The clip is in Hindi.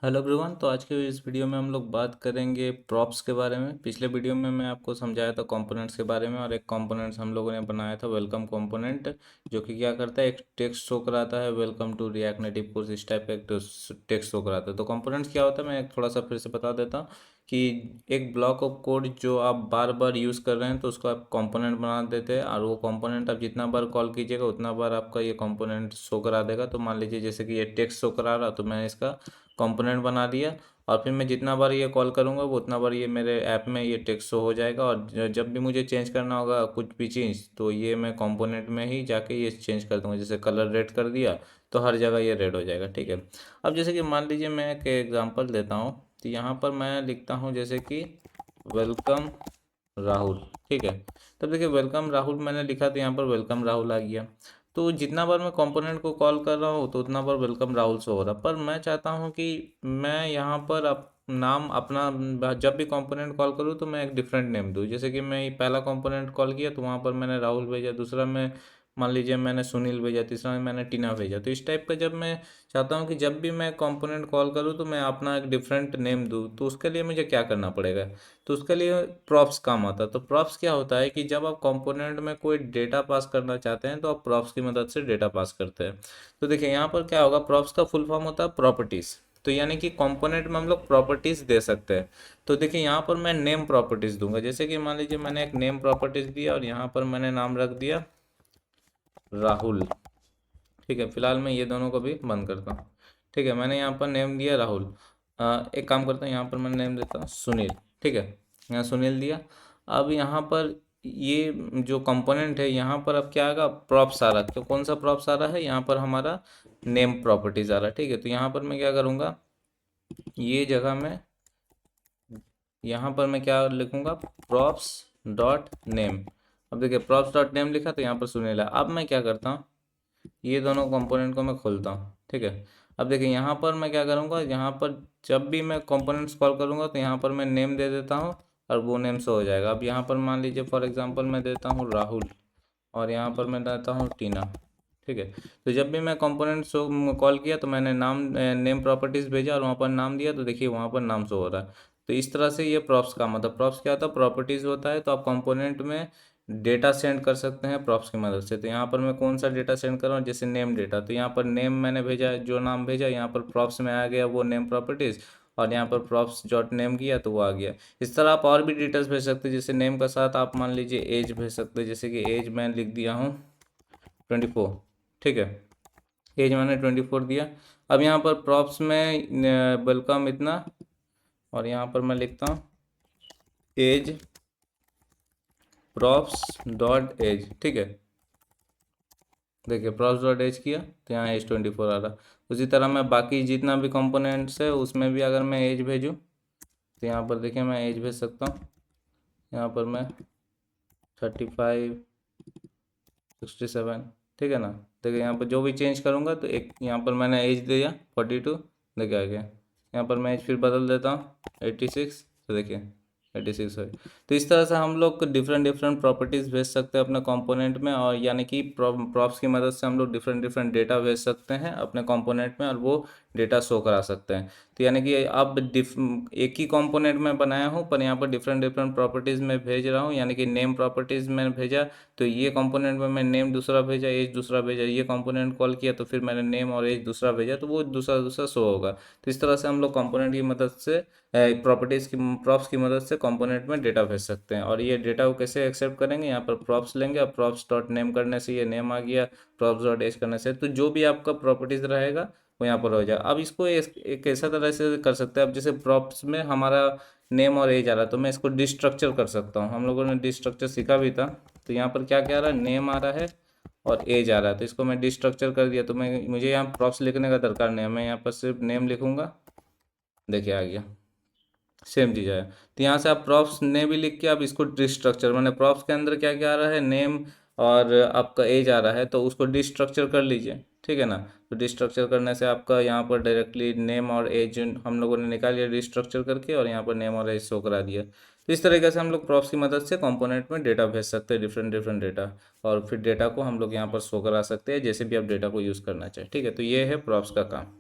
Hello everyone. तो आज के इस वीडियो में हम लोग बात करेंगे प्रॉप्स के बारे में। पिछले वीडियो में मैं आपको समझाया था कंपोनेंट्स के बारे में, और एक कंपोनेंट्स हम लोगों ने बनाया था वेलकम कंपोनेंट, जो कि क्या करता है, एक टेक्स्ट शो कराता है। Welcome to React Native course, इस टाइप का एक टेक्स्ट शो कराता है। तो कंपोनेंट्स क्या होता है, मैं थोड़ा सा फिर से बता देता हूँ कि एक ब्लॉक ऑफ कोड जो आप बार बार यूज़ कर रहे हैं तो उसको आप कंपोनेंट बना देते हैं, और वो कंपोनेंट आप जितना बार कॉल कीजिएगा उतना बार आपका ये कंपोनेंट शो करा देगा। तो मान लीजिए जैसे कि ये टेक्स्ट शो करा रहा, तो मैंने इसका कंपोनेंट बना दिया, और फिर मैं जितना बार ये कॉल करूँगा वो उतना बार ये मेरे ऐप में ये टेक्स्ट शो हो जाएगा। और जब भी मुझे चेंज करना होगा कुछ भी चीज़, तो ये मैं कंपोनेंट में ही जाके ये चेंज कर दूँगा। जैसे कलर रेड कर दिया तो हर जगह ये रेड हो जाएगा, ठीक है। अब जैसे कि मान लीजिए मैं एक एग्जांपल देता हूँ, तो यहाँ पर मैं लिखता हूँ जैसे कि वेलकम राहुल, ठीक है। तब देखिए वेलकम राहुल मैंने लिखा तो यहाँ पर वेलकम राहुल आ गया। तो जितना बार मैं कंपोनेंट को कॉल कर रहा हूँ तो उतना बार वेलकम राहुल शो हो रहा। पर मैं चाहता हूँ कि मैं यहाँ पर नाम अपना जब भी कंपोनेंट कॉल करूँ तो मैं एक डिफरेंट नेम दूँ। जैसे कि मैं पहला कंपोनेंट कॉल किया तो वहाँ पर मैंने राहुल भेजा, दूसरा में मान लीजिए मैंने सुनील भेजा, तीसरा में मैंने टीना भेजा। तो इस टाइप का जब मैं चाहता हूँ कि जब भी मैं कंपोनेंट कॉल करूँ तो मैं अपना एक डिफरेंट नेम दूँ, तो उसके लिए मुझे क्या करना पड़ेगा। तो उसके लिए प्रॉप्स काम आता है। तो प्रॉप्स क्या होता है कि जब आप कंपोनेंट में कोई डेटा पास करना चाहते हैं तो आप प्रॉप्स की मदद से डेटा पास करते हैं। तो देखिए यहाँ पर क्या होगा, प्रॉप्स का फुल फॉर्म होता है प्रॉपर्टीज। तो यानी कि कंपोनेंट में हम लोग प्रॉपर्टीज दे सकते हैं। तो देखिए यहाँ पर मैं नेम प्रॉपर्टीज दूंगा। जैसे कि मान लीजिए मैंने एक नेम प्रॉपर्टीज दिया और यहाँ पर मैंने नाम रख दिया राहुल, ठीक है। फिलहाल मैं ये दोनों को भी बंद करता हूँ, ठीक है। मैंने यहाँ पर नेम दिया राहुल। एक काम करता हूँ, यहाँ पर मैं नेम देता हूँ सुनील, ठीक है। यहाँ सुनील दिया। अब यहाँ पर ये जो कंपोनेंट है यहाँ पर अब क्या आएगा, प्रॉप्स आ रहा है। तो कौन सा प्रॉप्स आ रहा है, यहाँ पर हमारा नेम प्रॉपर्टीज आ रहा है, ठीक है। तो यहाँ पर मैं क्या करूँगा, ये जगह में यहाँ पर मैं क्या लिखूँगा, प्रॉप्स डॉट नेम। अब देखिए प्रॉप्स डॉट नेम लिखा तो यहाँ पर सुनील है। अब मैं क्या करता हूँ, ये दोनों कंपोनेंट को मैं खोलता हूँ, ठीक है। अब देखिए यहाँ पर मैं क्या करूँगा, यहाँ पर जब भी मैं कंपोनेंट्स कॉल करूँगा तो यहाँ पर मैं नेम दे देता हूँ और वो नेम से हो जाएगा। अब यहाँ पर मान लीजिए फॉर एग्जांपल मैं देता हूँ राहुल, और यहाँ पर मैं देता हूँ टीना, ठीक है। तो जब भी मैं कंपोनेंट शो कॉल किया तो मैंने नाम नेम प्रॉपर्टीज़ भेजा और वहाँ पर नाम दिया, तो देखिए वहाँ पर नाम शो हो रहा है। तो इस तरह से ये प्रॉप्स का मतलब, प्रॉप्स क्या होता है, प्रॉपर्टीज़ होता है। तो आप कंपोनेंट में डेटा सेंड कर सकते हैं प्रॉप्स की मदद से। तो यहाँ पर मैं कौन सा डेटा सेंड कर रहा हूँ, जैसे नेम डेटा, तो यहाँ पर नेम मैंने भेजा, जो नाम भेजा यहाँ पर प्रॉप्स में आ गया वो नेम प्रॉपर्टीज़, और यहाँ पर प्रॉप्स डॉट नेम किया तो वो आ गया। इस तरह आप और भी डिटेल्स भेज सकते हैं। जैसे नेम का साथ आप मान लीजिए एज भेज सकते हैं। जैसे कि एज मैं लिख दिया हूँ 24, ठीक है। एज मैंने 24 दिया। अब यहाँ पर प्रॉप्स में वेलकम इतना, और यहाँ पर मैं लिखता हूँ एज प्रॉप्स डॉट एज, ठीक है। देखिए प्रॉप्स डॉट एज किया तो यहाँ एज 24 आ रहा। उसी तरह मैं बाकी जितना भी कंपोनेंट्स है उसमें भी अगर मैं एज भेजूँ तो यहाँ पर देखिए मैं एज भेज सकता हूँ। यहाँ पर मैं 35, 67, ठीक है ना। देखिए यहाँ पर जो भी चेंज करूँगा तो एक यहाँ पर मैंने एज दिया 42, देखिए आ गया। यहाँ पर मैं एज फिर बदल देता हूँ 86, तो देखिए 86 है। तो इस तरह से हम लोग डिफरेंट डिफरेंट प्रॉपर्टीज़ भेज सकते हैं अपने कंपोनेंट में, और यानी कि प्रॉप्स की मदद से हम लोग डिफरेंट डिफरेंट डेटा भेज सकते हैं अपने कंपोनेंट में, और वो डेटा शो करा सकते हैं। तो यानी कि अब एक ही कंपोनेंट में बनाया हूँ पर यहाँ पर डिफरेंट डिफरेंट प्रॉपर्टीज़ में भेज रहा हूँ। यानी कि नेम प्रॉपर्टीज़ में भेजा तो ये कंपोनेंट में मैं नेम दूसरा भेजा, एज दूसरा भेजा। ये कंपोनेंट कॉल किया तो फिर मैंने नेम और एज दूसरा भेजा, तो वो दूसरा दूसरा शो होगा। तो इस तरह से हम लोग कंपोनेंट की मदद से, प्रॉपर्टीज़ की प्रॉप्स की मदद से कंपोनेंट में डेटा भेज सकते हैं। और ये डेटा को कैसे एक्सेप्ट करेंगे, यहाँ पर प्रॉप्स लेंगे और प्रॉप्स डॉट नेम करने से ये नेम आ गया, प्रॉप्स डॉट एज करने से तो जो भी आपका प्रॉपर्टीज़ रहेगा वो यहाँ पर हो जाएगा। अब इसको एक ऐसा तरह से कर सकते हैं। अब जैसे प्रॉप्स में हमारा नेम और एज आ रहा है तो मैं इसको डिस्ट्रक्चर कर सकता हूँ। हम लोगों ने डिस्ट्रक्चर सीखा भी था। तो यहाँ पर क्या क्या आ रहा है, नेम आ रहा है और एज आ रहा है, तो इसको मैं डिस्ट्रक्चर कर दिया। तो मुझे यहाँ प्रॉप्स लिखने का दरकार नहीं है, मैं यहाँ पर सिर्फ नेम लिखूँगा, देखिए आ गया, सेम चीज़ है। तो यहाँ से आप प्रॉप्स ने भी लिख के आप इसको डिस्ट्रक्चर, मैंने प्रॉप्स के अंदर क्या क्या आ रहा है, नेम और आपका एज आ रहा है, तो उसको डिस्ट्रक्चर कर लीजिए, ठीक है ना। तो डिस्ट्रक्चर करने से आपका यहाँ पर डायरेक्टली नेम और एज हम लोगों ने निकाल लिया डिस्ट्रक्चर करके, और यहाँ पर नेम और एज शो करा दिया। तो इस तरीके से हम लोग प्रॉप्स की मदद से कंपोनेंट में डेटा भेज सकते हैं, डिफरेंट डिफरेंट डेटा, और फिर डेटा को हम लोग यहाँ पर शो करा सकते हैं जैसे भी आप डेटा को यूज़ करना चाहें, ठीक है। तो ये है प्रॉप्स का काम।